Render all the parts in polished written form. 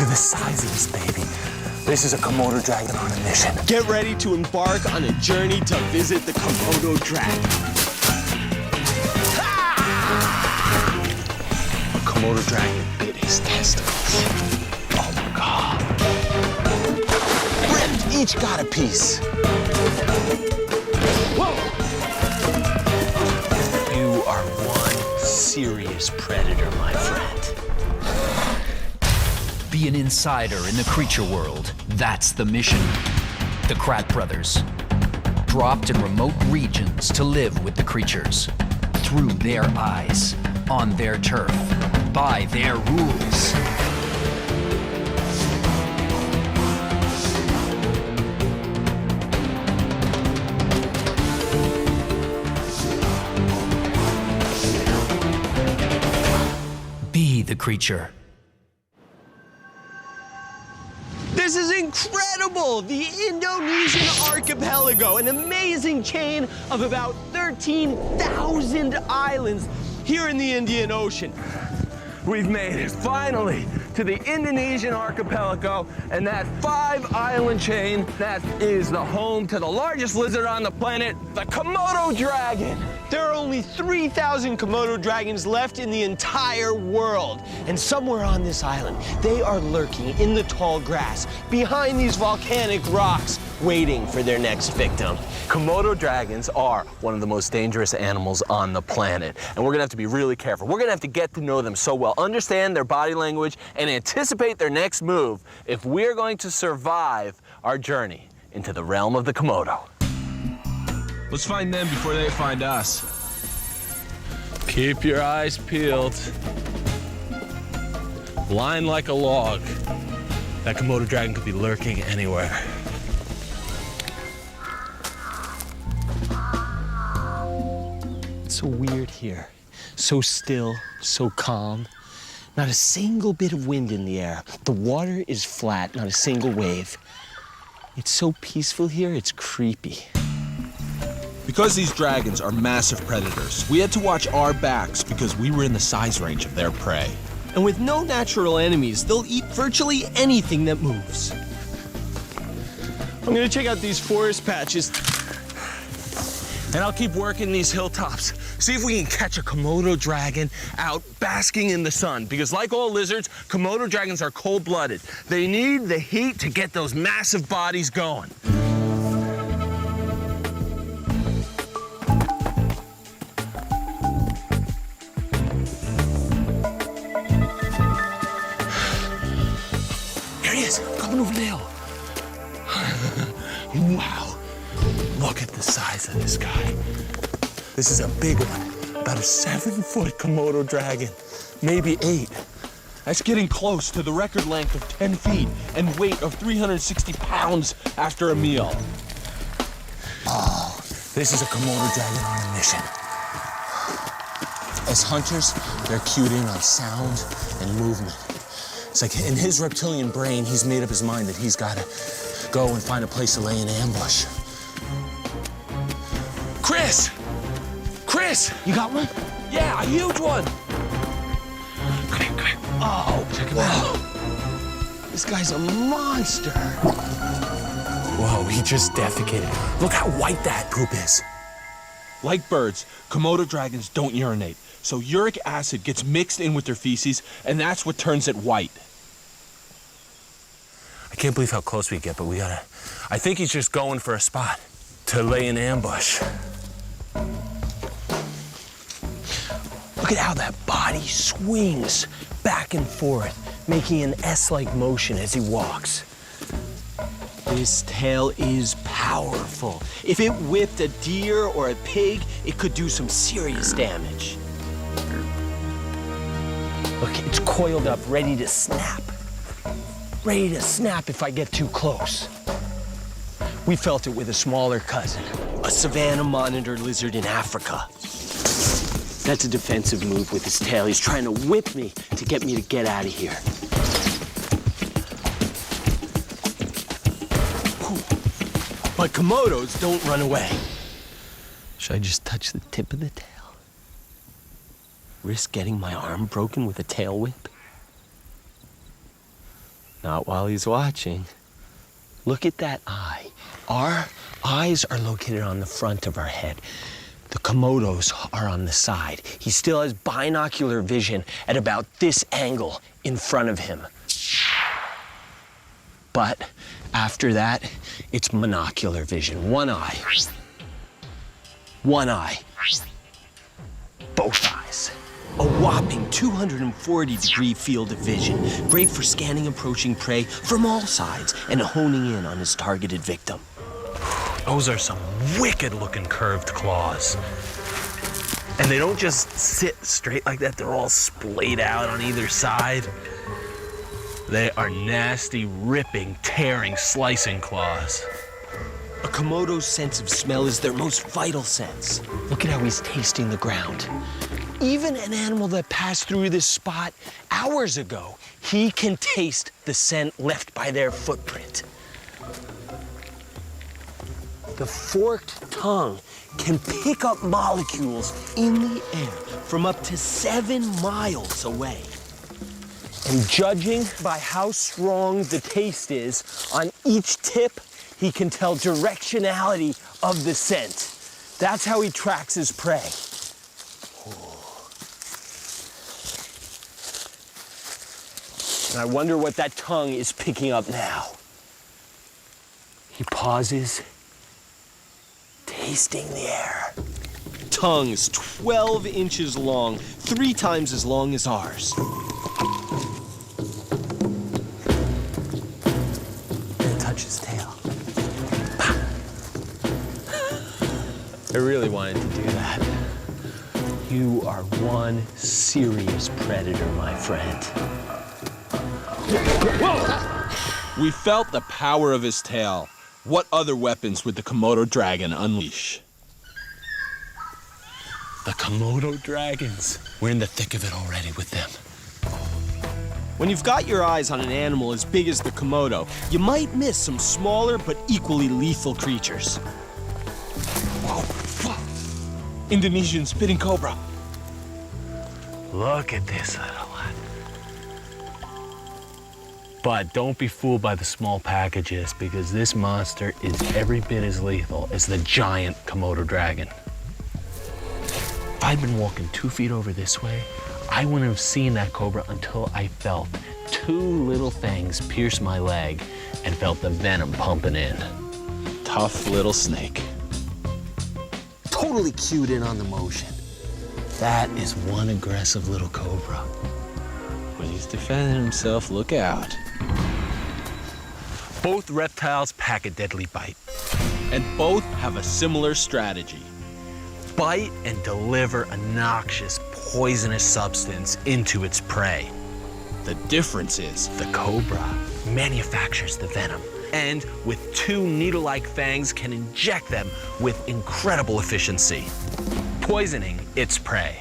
at the size of this baby. This is a Komodo dragon on a mission. Get ready to embark on a journey to visit the Komodo dragon. A Komodo dragon bit his testicles. Oh my God. Ripped, each got a piece. Whoa! You are one serious predator, my friend. Be an insider in the creature world. That's the mission. The Krat brothers, dropped in remote regions to live with the creatures. Through their eyes, on their turf, by their rules. Be the creature. This is incredible! The Indonesian archipelago, an amazing chain of about 13,000 islands here in the Indian Ocean. We've made it, finally, to the Indonesian archipelago, and that 5-island chain, that is the home to the largest lizard on the planet, the Komodo dragon. There are only 3,000 Komodo dragons left in the entire world. And somewhere on this island, they are lurking in the tall grass, behind these volcanic rocks, waiting for their next victim. Komodo dragons are one of the most dangerous animals on the planet, and we're gonna have to be really careful. We're gonna have to get to know them so well, understand their body language, and anticipate their next move if we're going to survive our journey into the realm of the Komodo. Let's find them before they find us. Keep your eyes peeled. Blind like a log. That Komodo dragon could be lurking anywhere. It's so weird here. So still, so calm. Not a single bit of wind in the air. The water is flat, not a single wave. It's so peaceful here, it's creepy. Because these dragons are massive predators, we had to watch our backs because we were in the size range of their prey. And with no natural enemies, they'll eat virtually anything that moves. I'm gonna check out these forest patches. And I'll keep working these hilltops. See if we can catch a Komodo dragon out basking in the sun. Because like all lizards, Komodo dragons are cold-blooded. They need the heat to get those massive bodies going. Here he is, coming over the hill. Wow. Look at the size of this guy. This is a big one, about a 7-foot Komodo dragon, maybe 8. That's getting close to the record length of 10 feet and weight of 360 pounds after a meal. Oh, this is a Komodo dragon on a mission. As hunters, they're cued in on sound and movement. It's like in his reptilian brain, he's made up his mind that he's got to go and find a place to lay an ambush. Chris! Chris! You got one? Yeah, a huge one! Come here, come here. Oh, check him out. This guy's a monster. Whoa, he just defecated. Look how white that poop is. Like birds, Komodo dragons don't urinate, so uric acid gets mixed in with their feces, and that's what turns it white. I can't believe how close we get, but we gotta... I think he's just going for a spot to lay an ambush. Look at how that body swings back and forth, making an S-like motion as he walks. This tail is powerful. If it whipped a deer or a pig, it could do some serious damage. Look, it's coiled up, ready to snap. Ready to snap if I get too close. We felt it with a smaller cousin, a savanna monitor lizard in Africa. That's a defensive move with his tail. He's trying to whip me to get me to get out of here. But Komodos don't run away. Should I just touch the tip of the tail? Risk getting my arm broken with a tail whip? Not while he's watching. Look at that eye. Our eyes are located on the front of our head. The Komodo's are on the side. He still has binocular vision at about this angle in front of him. But after that, it's monocular vision. One eye. One eye. Both eyes. A whopping 240-degree field of vision, great for scanning approaching prey from all sides and honing in on his targeted victim. Those are some wicked-looking curved claws. And they don't just sit straight like that, they're all splayed out on either side. They are nasty, ripping, tearing, slicing claws. A Komodo's sense of smell is their most vital sense. Look at how he's tasting the ground. Even an animal that passed through this spot hours ago, he can taste the scent left by their footprint. The forked tongue can pick up molecules in the air from up to 7 miles away. And judging by how strong the taste is on each tip, he can tell directionality of the scent. That's how he tracks his prey. And I wonder what that tongue is picking up now. He pauses, tasting the air. Tongue is 12 inches long, 3 times as long as ours. And touch his tail. I really wanted to do that. You are one serious predator, my friend. We felt the power of his tail. What other weapons would the Komodo dragon unleash? The Komodo dragons. We're in the thick of it already with them. When you've got your eyes on an animal as big as the Komodo, you might miss some smaller but equally lethal creatures. Indonesian spitting cobra. Look at this little one. But don't be fooled by the small packages, because this monster is every bit as lethal as the giant Komodo dragon. If I'd been walking 2 feet over this way, I wouldn't have seen that cobra until I felt 2 little fangs pierce my leg and felt the venom pumping in. Tough little snake. Totally cued in on the motion. That is one aggressive little cobra. When he's defending himself, look out. Both reptiles pack a deadly bite. And both have a similar strategy. Bite and deliver a noxious, poisonous substance into its prey. The difference is The cobra manufactures the venom, and with 2 needle-like fangs can inject them with incredible efficiency, poisoning its prey.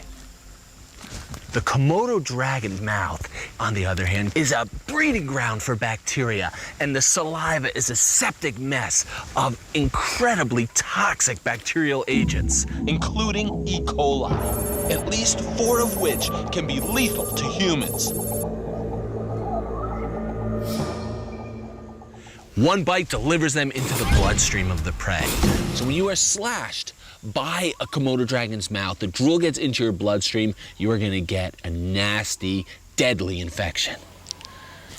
The Komodo dragon's mouth, on the other hand, is a breeding ground for bacteria, and the saliva is a septic mess of incredibly toxic bacterial agents. including E. coli, at least 4 of which can be lethal to humans. One bite delivers them into the bloodstream of the prey. So when you are slashed by a Komodo dragon's mouth, the drool gets into your bloodstream, you are gonna get a nasty, deadly infection.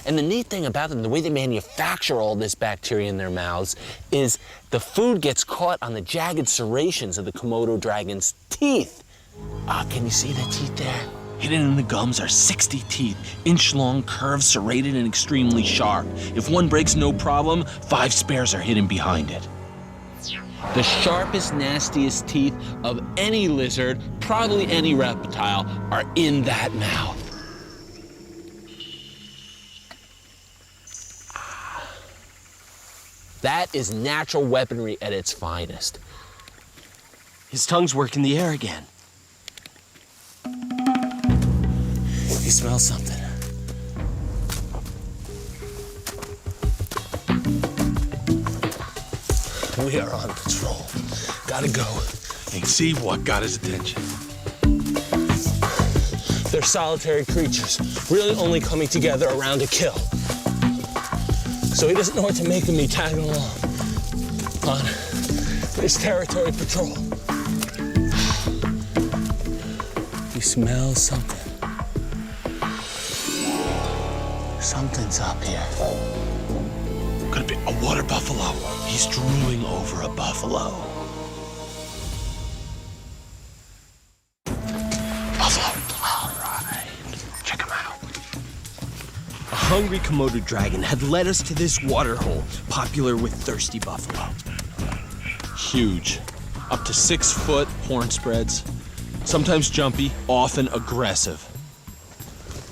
And the neat thing about them, the way they manufacture all this bacteria in their mouths, is the food gets caught on the jagged serrations of the Komodo dragon's teeth. Can you see the teeth there? Hidden in the gums are 60 teeth, inch-long, curved, serrated, and extremely sharp. If one breaks, no problem. 5 spares are hidden behind it. The sharpest, nastiest teeth of any lizard, probably any reptile, are in that mouth. That is natural weaponry at its finest. His tongue's working the air again. He smells something. We are on patrol. Gotta go. And see what got his attention. They're solitary creatures, really only coming together around a kill. so he doesn't know what to make of me tagging along on this territory patrol. He smells something. Something's up here. Could it be a water buffalo? He's drooling over a buffalo. Buffalo. All right. Check him out. A hungry Komodo dragon had led us to this water hole, popular with thirsty buffalo. Huge. Up to 6 foot horn spreads. Sometimes jumpy, often aggressive.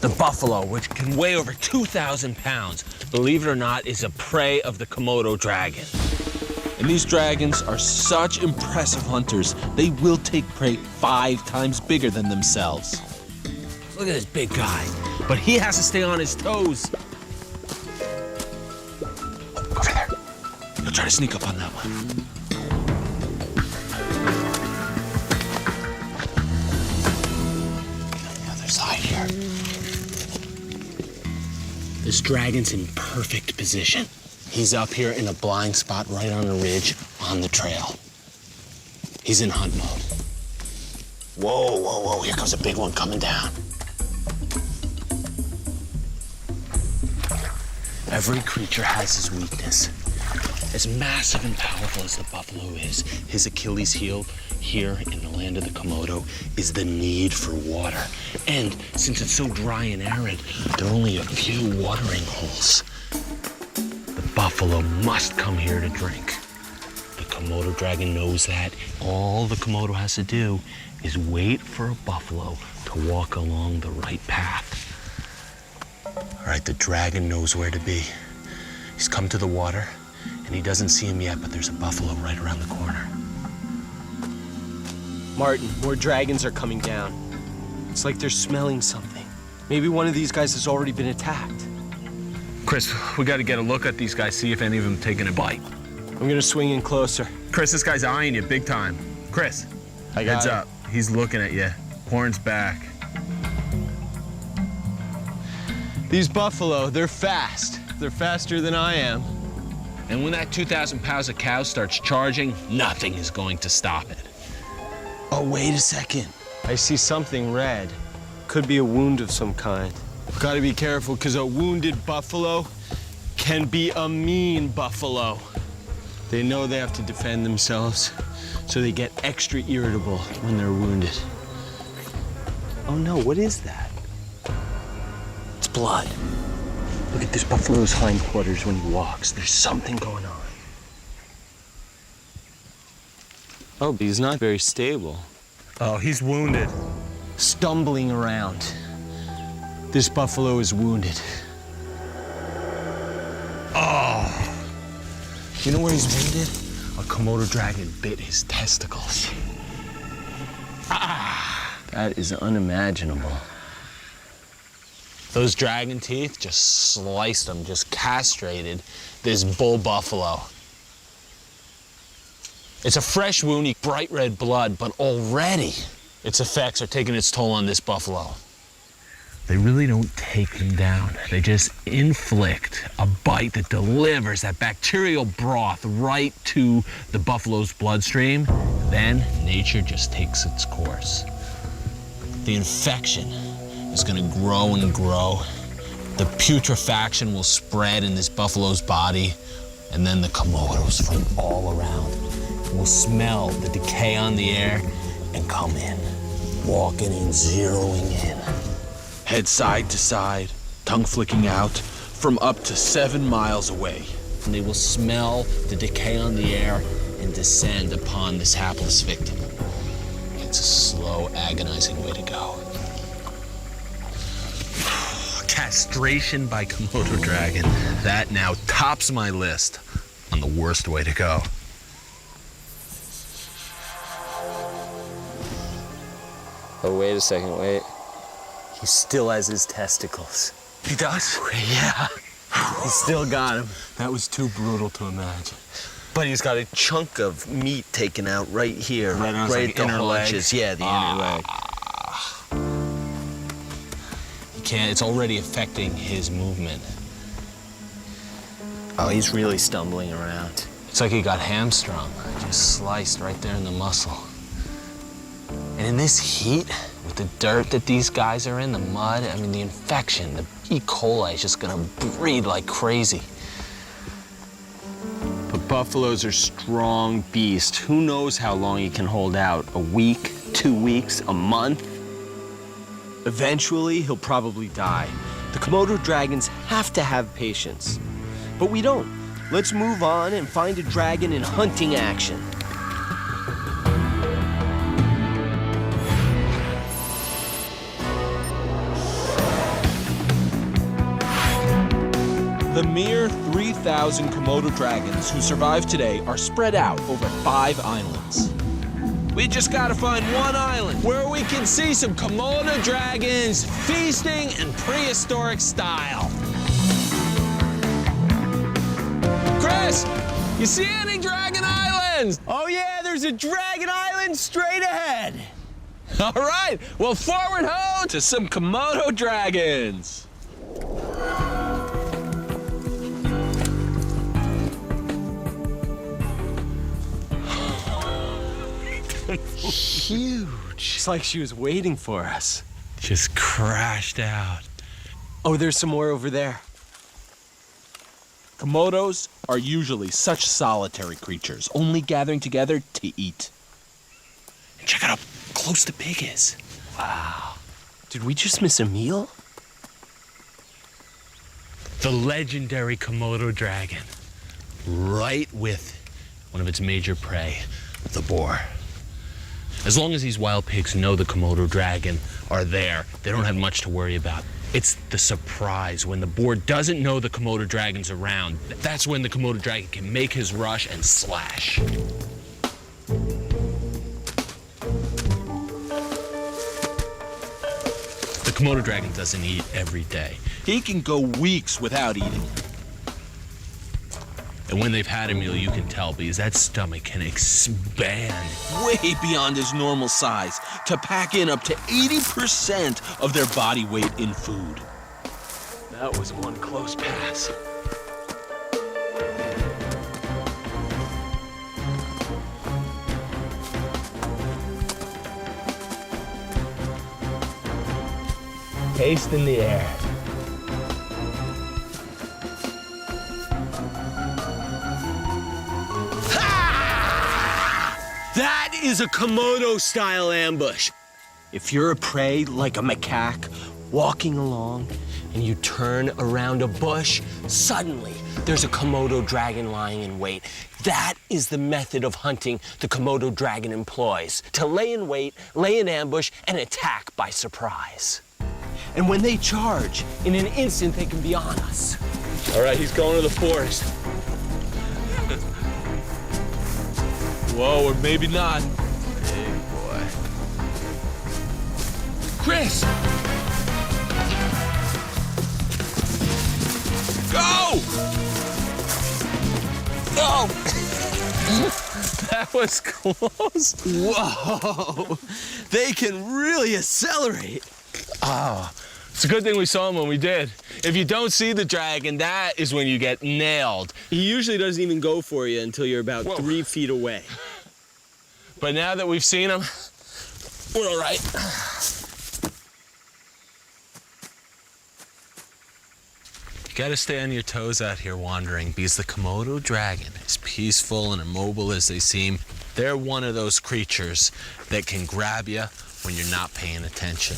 The buffalo, which can weigh over 2,000 pounds, believe it or not, is a prey of the Komodo dragon. And these dragons are such impressive hunters, they will take prey 5 times bigger than themselves. Look at this big guy, but he has to stay on his toes. Over there. He'll try to sneak up on that one. On the other side here. This dragon's in perfect position. He's up here in a blind spot right on a ridge on the trail. He's in hunt mode. Whoa, whoa, whoa, here comes a big one coming down. Every creature has his weakness. As massive and powerful as the buffalo is, his Achilles heel here in the land of the Komodo is the need for water. And since it's so dry and arid, there are only a few watering holes. The buffalo must come here to drink. The Komodo dragon knows that. All the Komodo has to do is wait for a buffalo to walk along the right path. All right, the dragon knows where to be. He's come to the water, and he doesn't see him yet, but there's a buffalo right around the corner. Martin, more dragons are coming down. It's like they're smelling something. Maybe one of these guys has already been attacked. Chris, we got to get a look at these guys, see if any of them taking a bite. I'm gonna swing in closer. Chris, this guy's eyeing you big time. Chris, I got heads it. up. He's looking at you. Horns back. These buffalo, they're fast. They're faster than I am. And when that 2,000 pounds of cow starts charging, nothing is going to stop it. Oh, wait a second. I see something red. Could be a wound of some kind. Gotta be careful, because a wounded buffalo can be a mean buffalo. They know they have to defend themselves, so they get extra irritable when they're wounded. Oh no, what is that? It's blood. Look at this buffalo's hindquarters when he walks. There's something going on. Oh, but he's not very stable. Oh, he's wounded. Stumbling around. This buffalo is wounded. Oh. You know where he's wounded? A Komodo dragon bit his testicles. That is unimaginable. Those dragon teeth just sliced him, just castrated this bull buffalo. It's a fresh wound, bright red blood, but already its effects are taking its toll on this buffalo. They really don't take them down. They just inflict a bite that delivers that bacterial broth right to the buffalo's bloodstream. Then nature just takes its course. The infection is gonna grow and grow. The putrefaction will spread in this buffalo's body, and then the Komodos from all around will smell the decay on the air and come in, walking in, zeroing in. Head side to side, tongue flicking out, from up to 7 miles away. And they will smell the decay on the air and descend upon this hapless victim. It's a slow, agonizing way to go. Castration by Komodo dragon. That now tops my list on the worst way to go. Oh, wait a second, wait. He still has his testicles. He does? Yeah. He still got him. That was too brutal to imagine. But he's got a chunk of meat taken out right here. Right on his, like, at the inner leg? haunches. Yeah, the inner leg. It's already affecting his movement. Oh, he's really stumbling around. It's like he got hamstrung, just sliced right there in the muscle. And in this heat, with the dirt that these guys are in, the mud, I mean, the infection, the E. coli is just gonna breed like crazy. But buffaloes are strong beasts. Who knows how long he can hold out? A week, 2 weeks, a month? Eventually, he'll probably die. The Komodo dragons have to have patience. But we don't. Let's move on and find a dragon in hunting action. The mere 3,000 Komodo dragons who survive today are spread out over 5 islands. We just gotta find one island where we can see some Komodo dragons feasting in prehistoric style. Chris, you see any dragon islands? Oh yeah, there's a dragon island straight ahead. All right, well, forward ho to some Komodo dragons. Huge. It's like she was waiting for us. Just crashed out. Oh, there's some more over there. Komodos are usually such solitary creatures, only gathering together to eat. And check out how close the pig is. Wow. Did we just miss a meal? The legendary Komodo dragon. Right with one of its major prey, the boar. As long as these wild pigs know the Komodo dragon are there, they don't have much to worry about. It's the surprise when the boar doesn't know the Komodo dragon's around. That's when the Komodo dragon can make his rush and slash. The Komodo dragon doesn't eat every day. He can go weeks without eating. And when they've had a meal, you can tell because that stomach can expand. Way beyond his normal size to pack in up to 80% of their body weight in food. That was one close pass. Taste in the air. That is a Komodo-style ambush. If you're a prey like a macaque walking along and you turn around a bush, suddenly there's a Komodo dragon lying in wait. That is the method of hunting the Komodo dragon employs, to lay in wait, lay in ambush, and attack by surprise. And when they charge, in an instant they can be on us. All right, he's going to the forest. Whoa, or maybe not. Big boy. Chris! Go! Oh! That was close. Whoa! They can really accelerate. It's a good thing we saw him when we did. If you don't see the dragon, that is when you get nailed. He usually doesn't even go for you until you're about Whoa. 3 feet away. But now that we've seen him, we're all right. You gotta stay on your toes out here wandering because the Komodo dragon, as peaceful and immobile as they seem, they're one of those creatures that can grab you when you're not paying attention.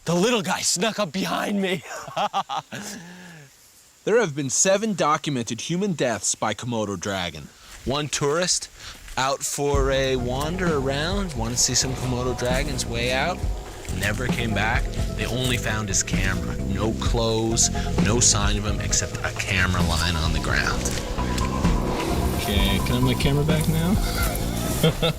The little guy snuck up behind me. There have been 7 documented human deaths by Komodo dragon. One tourist out for a wander around, wanted to see some Komodo dragons way out, never came back. They only found his camera. No clothes, no sign of him except a camera line on the ground. Okay, can I have my camera back now?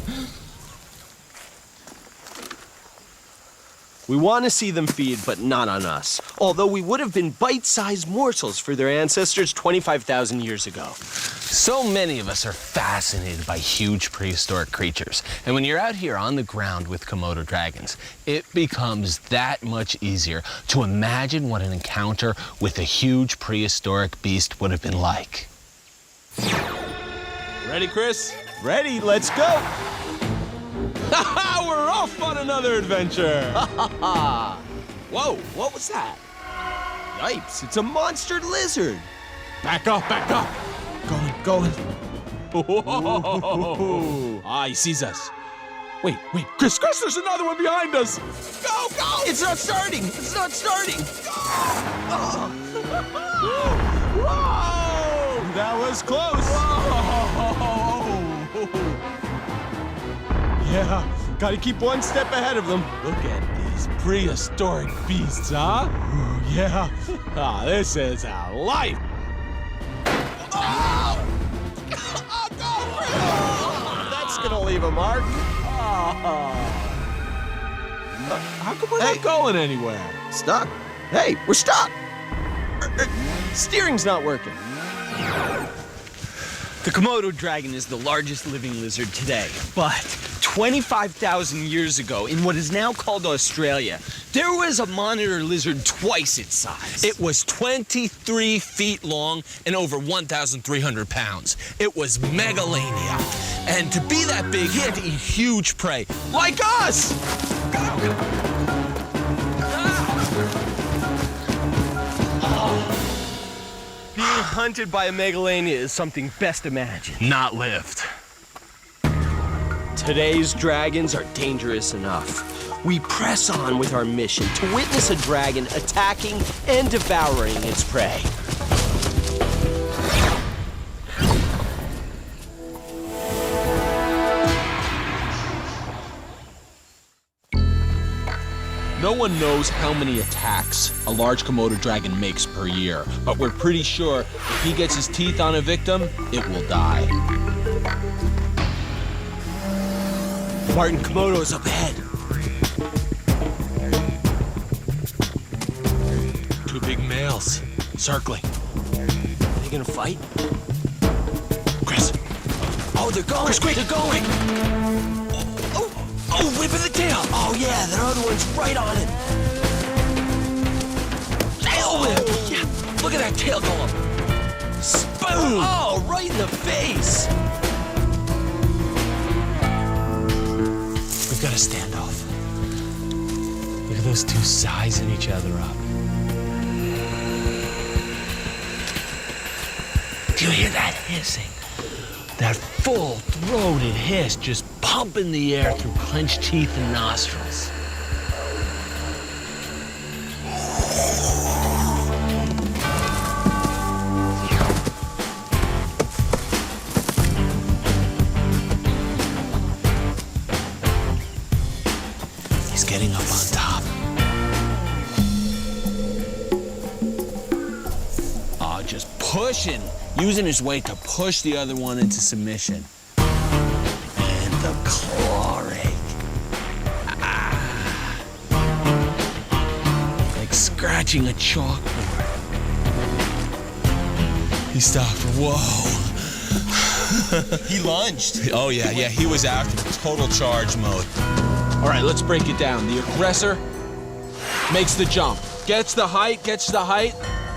We want to see them feed, but not on us. Although we would have been bite-sized morsels for their ancestors 25,000 years ago. So many of us are fascinated by huge prehistoric creatures. And when you're out here on the ground with Komodo dragons, it becomes that much easier to imagine what an encounter with a huge prehistoric beast would have been like. Ready, Chris? Ready, let's go! We're off on another adventure! Whoa, what was that? Yipes, it's a monster lizard! Back up, back up! Going. Whoa. Ah, he sees us. Wait, Chris, there's another one behind us! Go! It's not starting! Whoa! That was close! Whoa! Yeah, gotta keep one step ahead of them. Look at these prehistoric beasts, huh? Yeah. Ah, this is a life! Oh! That's gonna leave a mark. How come we're not going anywhere? Stuck. Hey, we're stuck. Steering's not working. The Komodo dragon is the largest living lizard today, but 25,000 years ago, in what is now called Australia, there was a monitor lizard twice its size. It was 23 feet long and over 1,300 pounds. It was megalania. And to be that big, he had to eat huge prey, like us! Being hunted by a megalania is something best imagined. Not lived. Today's dragons are dangerous enough. We press on with our mission to witness a dragon attacking and devouring its prey. No one knows how many attacks a large Komodo dragon makes per year, but we're pretty sure if he gets his teeth on a victim, it will die. Martin, Komodo is up ahead. Two big males, circling. Are they gonna fight? Chris, Oh, they're going! Chris, quick! They're going! oh, whipping the tail! Oh yeah, the other one's right on it. Tail whip! Yeah, look at that tail go up. Boom! Oh, right in the face! We've got a standoff. Look at those two sizing each other up. Do you hear that hissing? That full-throated hiss just pumping the air through clenched teeth and nostrils. He's getting up on top. Oh, just pushing. Using his weight to push the other one into submission. And the claw rake. Like scratching a chalkboard. He stopped. Whoa. He lunged. Oh, yeah, he was after total charge mode. All right, let's break it down. The aggressor makes the jump, gets the height,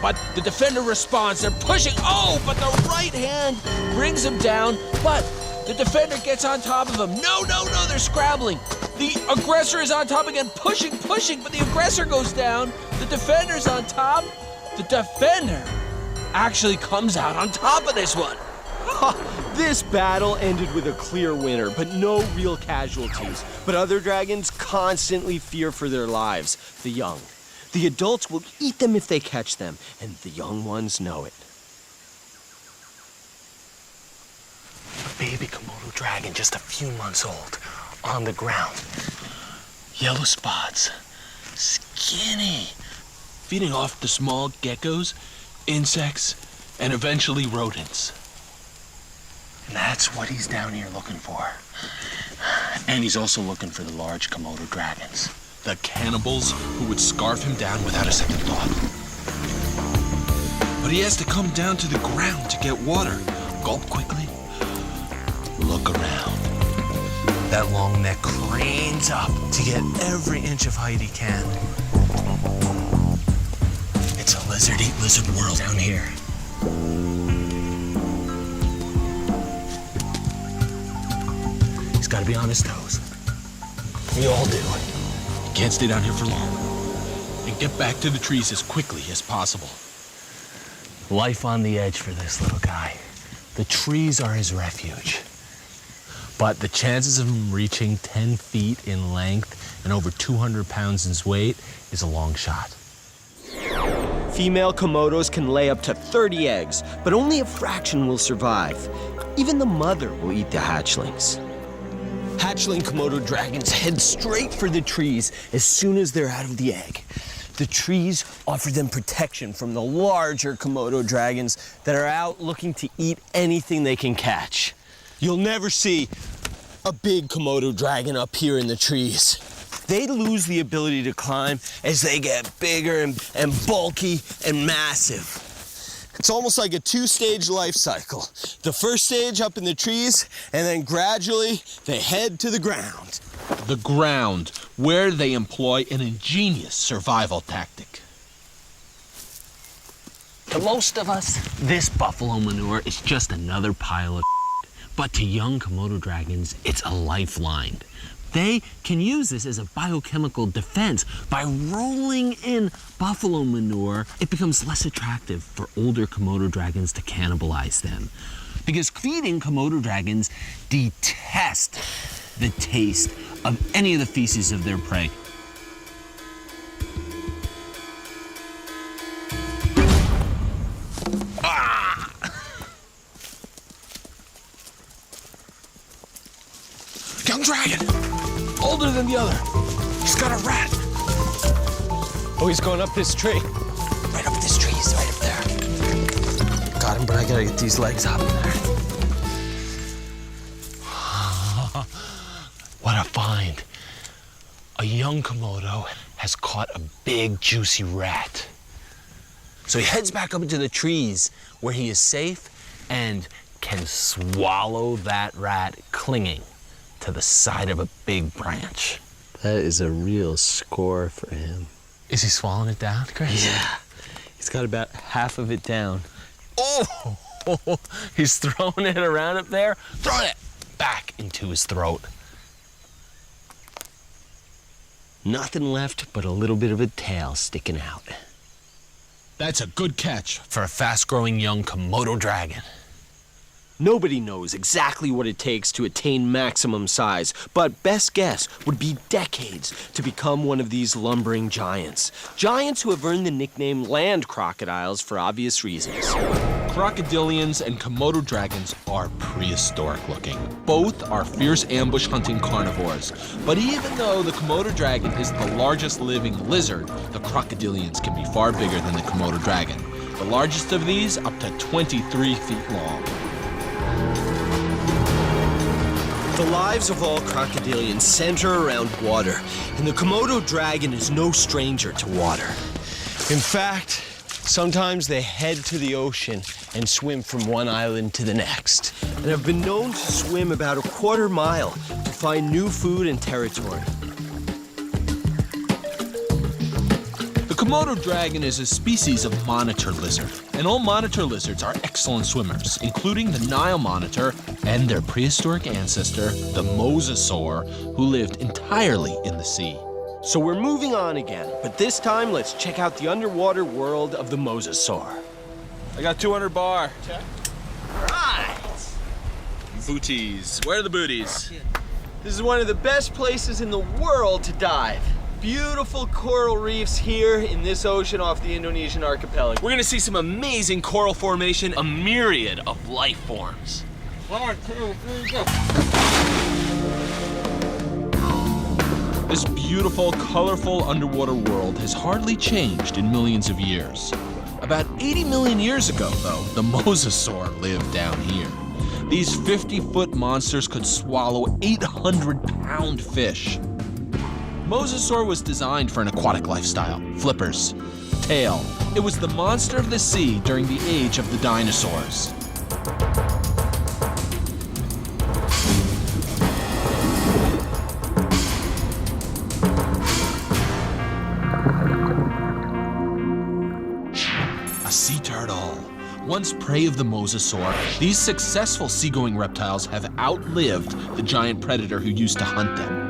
but the defender responds. They're pushing. Oh, but the right hand brings him down, but the defender gets on top of him. No, they're scrabbling. The aggressor is on top again, pushing, but the aggressor goes down. The defender's on top. The defender actually comes out on top of this one. This battle ended with a clear winner, but no real casualties. But other dragons constantly fear for their lives. The young. The adults will eat them if they catch them, and the young ones know it. A baby Komodo dragon, just a few months old, on the ground. Yellow spots, skinny. Feeding off the small geckos, insects, and eventually rodents. And that's what he's down here looking for. And he's also looking for the large Komodo dragons. The cannibals who would scarf him down without a second thought. But he has to come down to the ground to get water. Gulp quickly. Look around. That long neck cranes up to get every inch of height he can. It's a lizard eat lizard world down here. He's got to be on his toes. We all do. You can't stay down here for long. And get back to the trees as quickly as possible. Life on the edge for this little guy. The trees are his refuge. But the chances of him reaching 10 feet in length and over 200 pounds in weight is a long shot. Female Komodos can lay up to 30 eggs, but only a fraction will survive. Even the mother will eat the hatchlings. Hatchling Komodo dragons head straight for the trees as soon as they're out of the egg. The trees offer them protection from the larger Komodo dragons that are out looking to eat anything they can catch. You'll never see a big Komodo dragon up here in the trees. They lose the ability to climb as they get bigger and bulky and massive. It's almost like a two-stage life cycle. The first stage up in the trees, and then gradually they head to the ground. The ground, where they employ an ingenious survival tactic. To most of us, this buffalo manure is just another pile of but to young Komodo dragons, it's a lifeline. They can use this as a biochemical defense. By rolling in buffalo manure, it becomes less attractive for older Komodo dragons to cannibalize them. Because feeding Komodo dragons detest the taste of any of the feces of their prey. Young dragon! Older than the other. He's got a rat. Oh, he's going up this tree. Right up this tree, he's right up there. Got him, but I gotta get these legs up there. What a find. A young Komodo has caught a big, juicy rat. So he heads back up into the trees where he is safe and can swallow that rat clinging to the side of a big branch. That is a real score for him. Is he swallowing it down, Chris? Yeah. He's got about half of it down. Oh! He's throwing it around up there. Throwing it back into his throat. Nothing left but a little bit of a tail sticking out. That's a good catch. For a fast-growing young Komodo dragon. Nobody knows exactly what it takes to attain maximum size, but best guess would be decades to become one of these lumbering giants. Giants who have earned the nickname land crocodiles for obvious reasons. Crocodilians and Komodo dragons are prehistoric looking. Both are fierce ambush hunting carnivores. But even though the Komodo dragon is the largest living lizard, the crocodilians can be far bigger than the Komodo dragon. The largest of these up to 23 feet long. The lives of all crocodilians center around water, and the Komodo dragon is no stranger to water. In fact, sometimes they head to the ocean and swim from one island to the next, and have been known to swim about a quarter mile to find new food and territory. The Komodo dragon is a species of monitor lizard, and all monitor lizards are excellent swimmers, including the Nile monitor and their prehistoric ancestor, the mosasaur, who lived entirely in the sea. So we're moving on again, but this time let's check out the underwater world of the mosasaur. I got 200 bar. Check. Right. Booties. Where are the booties? This is one of the best places in the world to dive. Beautiful coral reefs here in this ocean off the Indonesian archipelago. We're gonna see some amazing coral formation, a myriad of life forms. 1, 2, 3, go. This beautiful, colorful underwater world has hardly changed in millions of years. About 80 million years ago, though, the mosasaur lived down here. These 50-foot monsters could swallow 800-pound fish. Mosasaur was designed for an aquatic lifestyle. Flippers. Tail. It was the monster of the sea during the age of the dinosaurs. a sea turtle. Once prey of the mosasaur, these successful seagoing reptiles have outlived the giant predator who used to hunt them.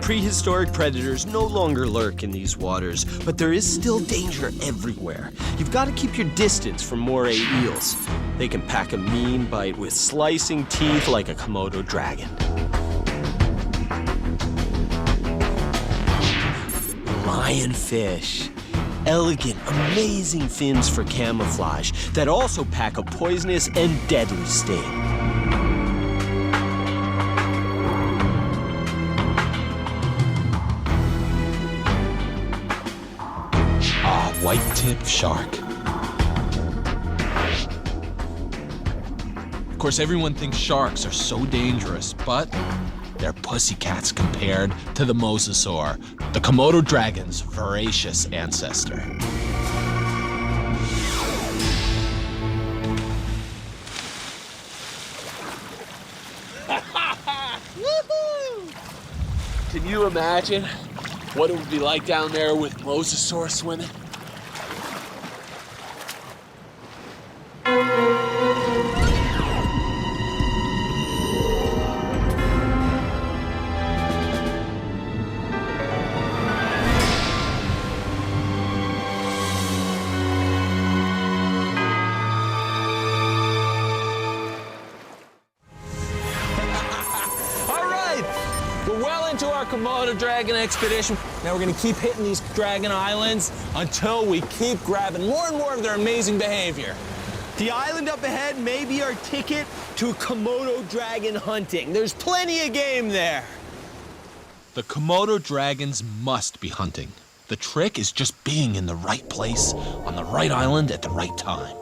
Prehistoric predators no longer lurk in these waters, but there is still danger everywhere. You've got to keep your distance from moray eels. They can pack a mean bite with slicing teeth like a Komodo dragon. Lionfish. Elegant, amazing fins for camouflage that also pack a poisonous and deadly sting. White-tip shark. Of course, everyone thinks sharks are so dangerous, but they're pussycats compared to the mosasaur, the Komodo dragon's voracious ancestor. Can you imagine what it would be like down there with mosasaur swimming? We're well into our Komodo dragon expedition. Now we're gonna keep hitting these dragon islands until we keep grabbing more and more of their amazing behavior. The island up ahead may be our ticket to Komodo dragon hunting. There's plenty of game there. The Komodo dragons must be hunting. The trick is just being in the right place, on the right island at the right time.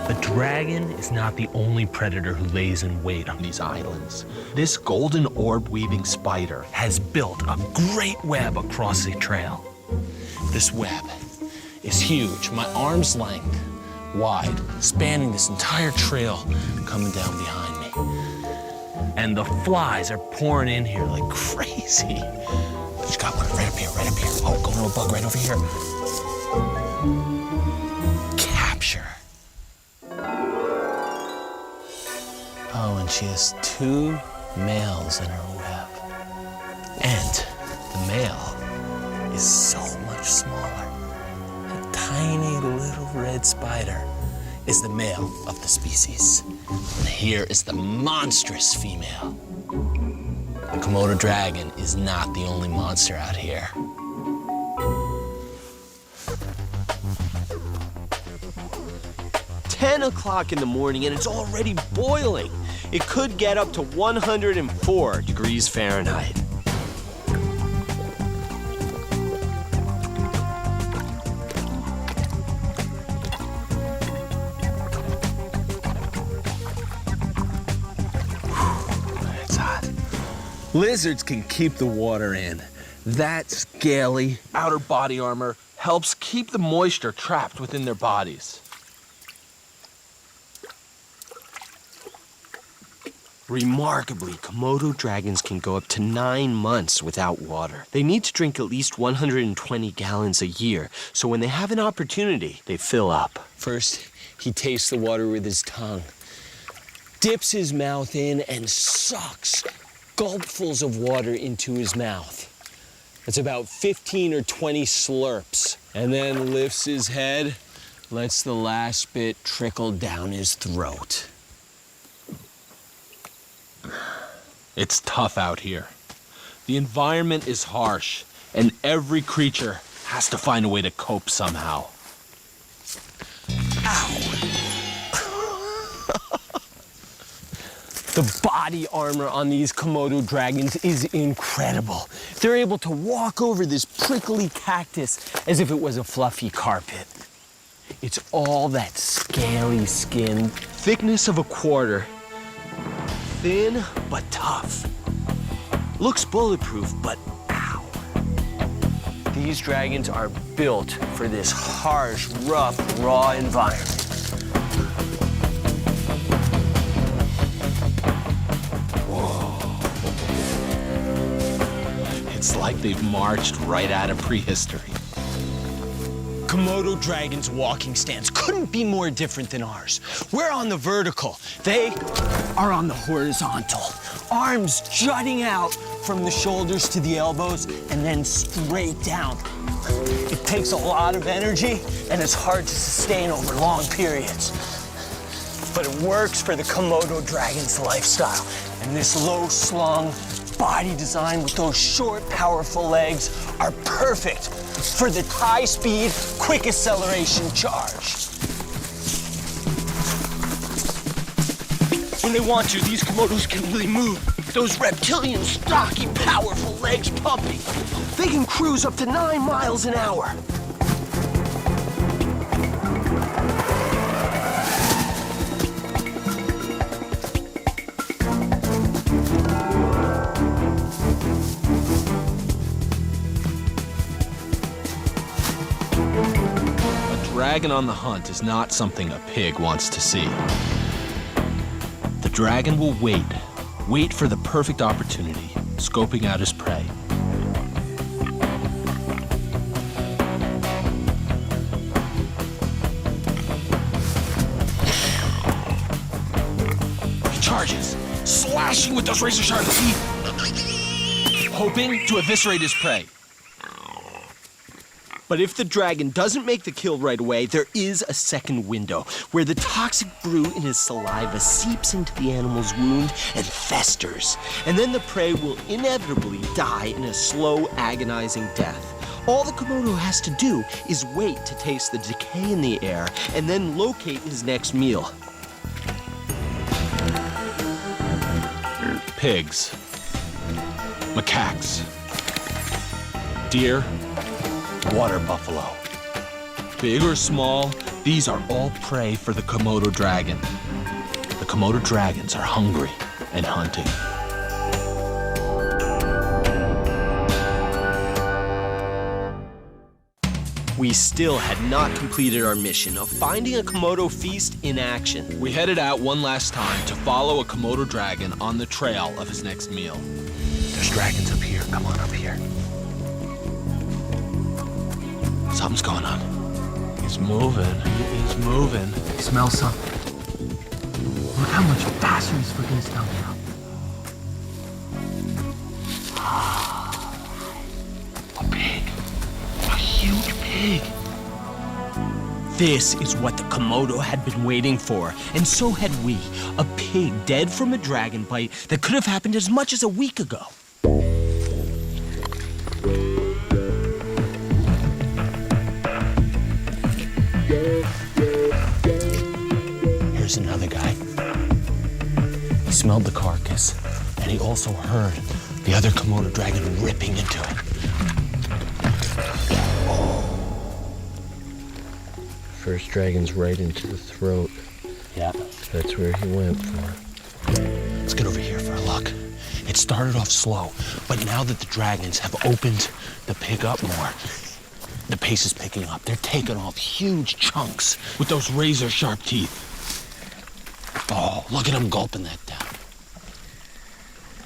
The dragon is not the only predator who lays in wait on These islands. This golden orb-weaving spider has built a great web across the trail. This web is huge, my arm's length wide, spanning this entire trail coming down behind me. And the flies are pouring in here like crazy. Just got one right up here, right up here. Oh, going to a bug right over here. Capture. Oh, and she has 2 males in her web. And the male is so much smaller. A tiny little red spider is the male of the species. And here is the monstrous female. The Komodo dragon is not the only monster out here. "10 o'clock in the morning and it's already boiling. It could get up to 104 degrees Fahrenheit. It's hot. Lizards can keep the water in. That scaly outer body armor helps keep the moisture trapped within their bodies. Remarkably, Komodo dragons can go up to 9 months without water. They need to drink at least 120 gallons a year, so when they have an opportunity, they fill up. First, he tastes the water with his tongue, dips his mouth in, and sucks gulpfuls of water into his mouth. That's about 15 or 20 slurps, and then lifts his head, lets the last bit trickle down his throat. It's tough out here. The environment is harsh, and every creature has to find a way to cope somehow. The body armor on these Komodo dragons is incredible. They're able to walk over this prickly cactus as if it was a fluffy carpet. It's all that scaly skin, thickness of a quarter. Thin, but tough. Looks bulletproof, but ow. These dragons are built for this harsh, rough, raw environment. It's like they've marched right out of prehistory. Komodo dragons' walking stance couldn't be more different than ours. We're on the vertical. They are on the horizontal. Arms jutting out from the shoulders to the elbows and then straight down. It takes a lot of energy and it's hard to sustain over long periods. But it works for the Komodo dragon's lifestyle. And this low-slung body design with those short, powerful legs are perfect for the high-speed, quick acceleration charge. When they want to, these Komodos can really move. Those reptilian, stocky, powerful legs pumping. They can cruise up to 9 miles an hour. Dragon on the hunt is not something a pig wants to see. The dragon will wait for the perfect opportunity, scoping out his prey. He charges, slashing with those razor-sharp teeth, hoping to eviscerate his prey. But if the dragon doesn't make the kill right away, there is a second window where the toxic brew in his saliva seeps into the animal's wound and festers. And then the prey will inevitably die in a slow, agonizing death. All the Komodo has to do is wait to taste the decay in the air and then locate his next meal. Pigs, macaques, deer, water buffalo. Big or small, these are all prey for the Komodo dragon. The Komodo dragons are hungry and hunting. We still had not completed our mission of finding a Komodo feast in action. We headed out one last time to follow a Komodo dragon on the trail of his next meal. There's dragons up here. Come on up here. Something's going on. He's moving. He's moving. Smell something. Look how much faster he's freaking his tongue out. A pig. A huge pig. This is what the Komodo had been waiting for, and so had we. A pig dead from a dragon bite that could have happened as much as a week ago. Here's another guy. He smelled the carcass, and he also heard the other Komodo dragon ripping into it. First dragon's right into the throat. Yeah. That's where he went for. Let's get over here for a look. It started off slow, but now that the dragons have opened the pig up more, the pace is picking up. They're taking off huge chunks with those razor-sharp teeth. Oh, look at him gulping that down.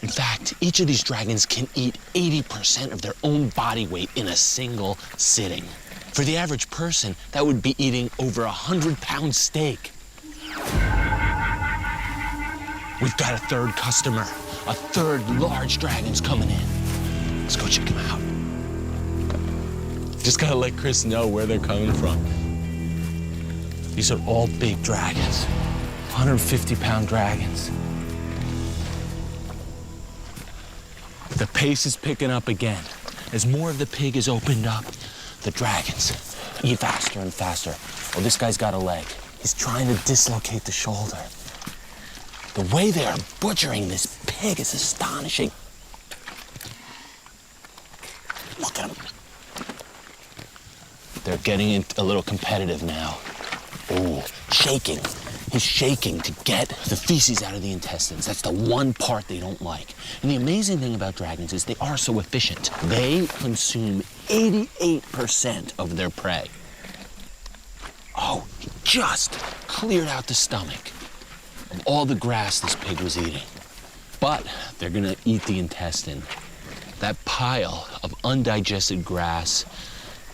In fact, each of these dragons can eat 80% of their own body weight in a single sitting. For the average person, that would be eating over 100-pound steak. We've got a third customer. A third large dragon's coming in. Let's go check him out. Just gotta let Chris know where they're coming from. These are all big dragons. 150-pound dragons. The pace is picking up again. As more of the pig is opened up, the dragons eat faster and faster. Oh, this guy's got a leg. He's trying to dislocate the shoulder. The way they are butchering this pig is astonishing. Look at them. They're getting a little competitive now. Oh, shaking. is shaking to get the feces out of the intestines. That's the one part they don't like. And the amazing thing about dragons is they are so efficient. They consume 88% of their prey. Oh, he just cleared out the stomach of all the grass this pig was eating. But they're gonna eat the intestine. That pile of undigested grass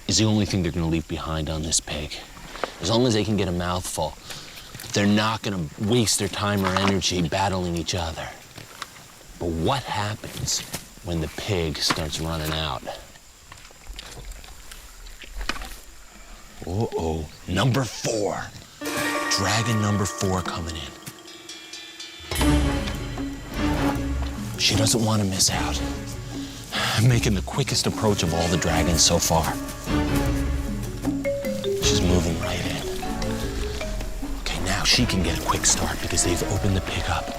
is the only thing they're gonna leave behind on this pig. As long as they can get a mouthful, they're not gonna waste their time or energy battling each other. But what happens when the pig starts running out? Uh-oh, number 4. Dragon number 4 coming in. She doesn't want to miss out. Making the quickest approach of all the dragons so far. She's moving right in. Okay, now she can get a quick start because they've opened the pig up.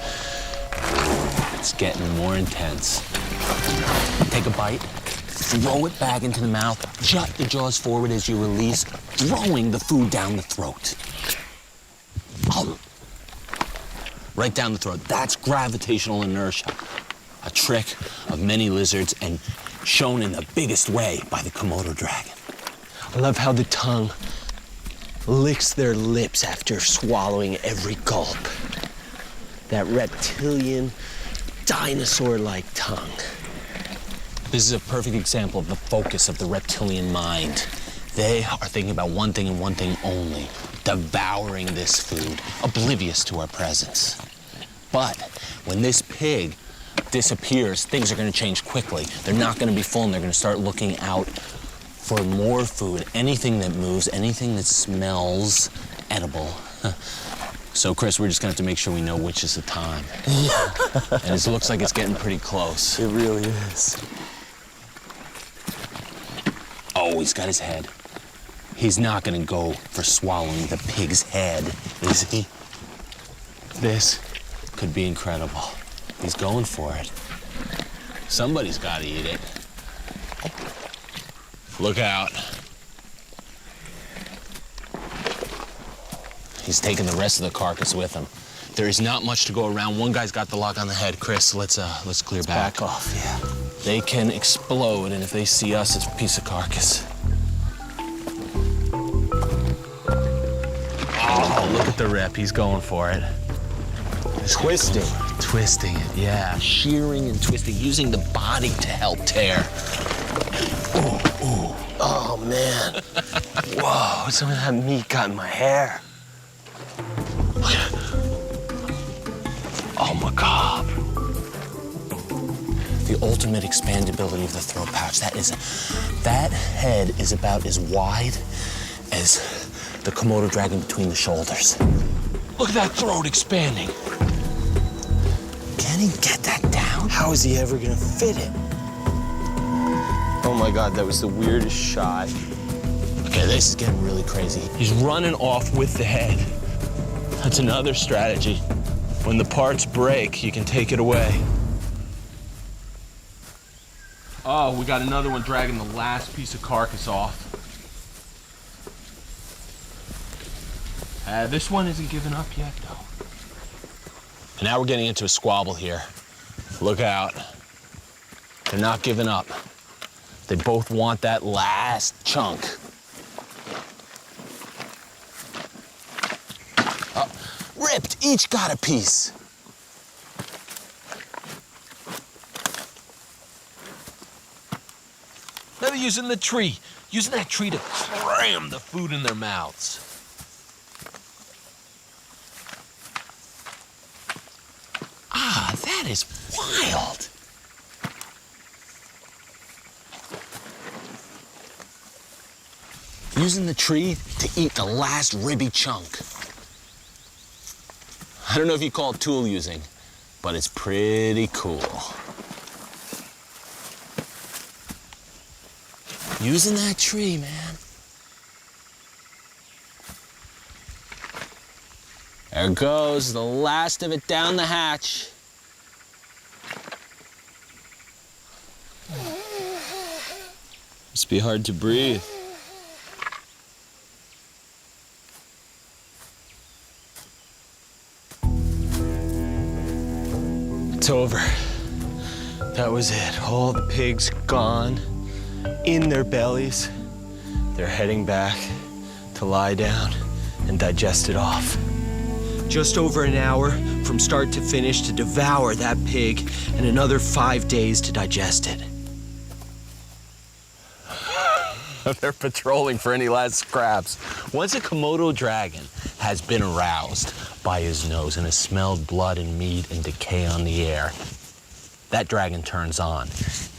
It's getting more intense. Take a bite, throw it back into the mouth, jut the jaws forward as you release, throwing the food down the throat. Oh. Right down the throat. That's gravitational inertia. A trick of many lizards and shown in the biggest way by the Komodo dragon. I love how the tongue licks their lips after swallowing every gulp. That reptilian, dinosaur-like tongue. This is a perfect example of the focus of the reptilian mind. They are thinking about one thing and one thing only, devouring this food, oblivious to our presence. But when this pig disappears, things are going to change quickly. They're not going to be full, and they're going to start looking out for more food, anything that moves, anything that smells edible. So, Chris, we're just going to have to make sure we know which is the time. Yeah. And it looks like it's getting pretty close. It really is. Oh, he's got his head. He's not going to go for swallowing the pig's head, is he? This could be incredible. He's going for it. Somebody's got to eat it. Look out. He's taking the rest of the carcass with him. There is not much to go around. One guy's got the lock on the head. Chris, let's clear back. Back off, yeah. They can explode, and if they see us, it's a piece of carcass. Oh, look at the rip. He's going for it. Twisting. Twisting it, yeah. Shearing and twisting, using the body to help tear. Oh, man. Whoa, some of that meat got in my hair. Oh, macabre. The ultimate expandability of the throat pouch. That head is about as wide as the Komodo dragon between the shoulders. Look at that throat expanding. Can he get that down? How is he ever gonna fit it? Oh my God, that was the weirdest shot. Okay, this is getting really crazy. He's running off with the head. That's another strategy. When the parts break, you can take it away. Oh, we got another one dragging the last piece of carcass off. This one isn't giving up yet, though. And now we're getting into a squabble here. Look out. They're not giving up. They both want that last chunk. Ripped, each got a piece. Now they're using the tree. Using that tree to cram the food in their mouths. Ah, that is wild. Using the tree to eat the last ribby chunk. I don't know if you call it tool using, but it's pretty cool. Using that tree, man. There goes the last of it down the hatch. Must be hard to breathe. It's over. That was it. All the pigs gone in their bellies. They're heading back to lie down and digest it off. Just over an hour from start to finish to devour that pig, and another 5 days to digest it. They're patrolling for any last scraps. Once a Komodo dragon has been aroused by his nose and has smelled blood and meat and decay on the air, that dragon turns on.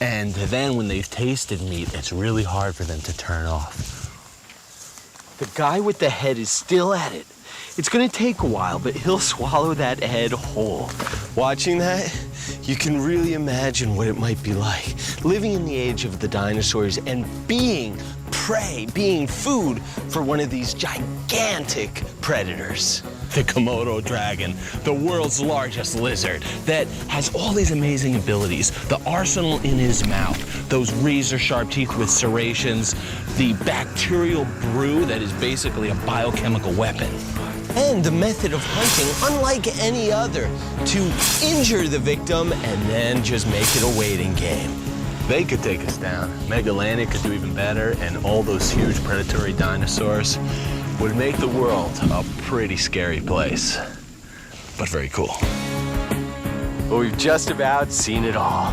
And then when they've tasted meat, it's really hard for them to turn off. The guy with the head is still at it. It's gonna take a while, but he'll swallow that head whole. Watching that, you can really imagine what it might be like, living in the age of the dinosaurs and being prey, being food for one of these gigantic predators. The Komodo dragon, the world's largest lizard that has all these amazing abilities. The arsenal in his mouth, those razor-sharp teeth with serrations, the bacterial brew that is basically a biochemical weapon. And the method of hunting, unlike any other, to injure the victim and then just make it a waiting game. They could take us down. Megalanic could do even better, and all those huge predatory dinosaurs would make the world a pretty scary place, but very cool. But we've just about seen it all.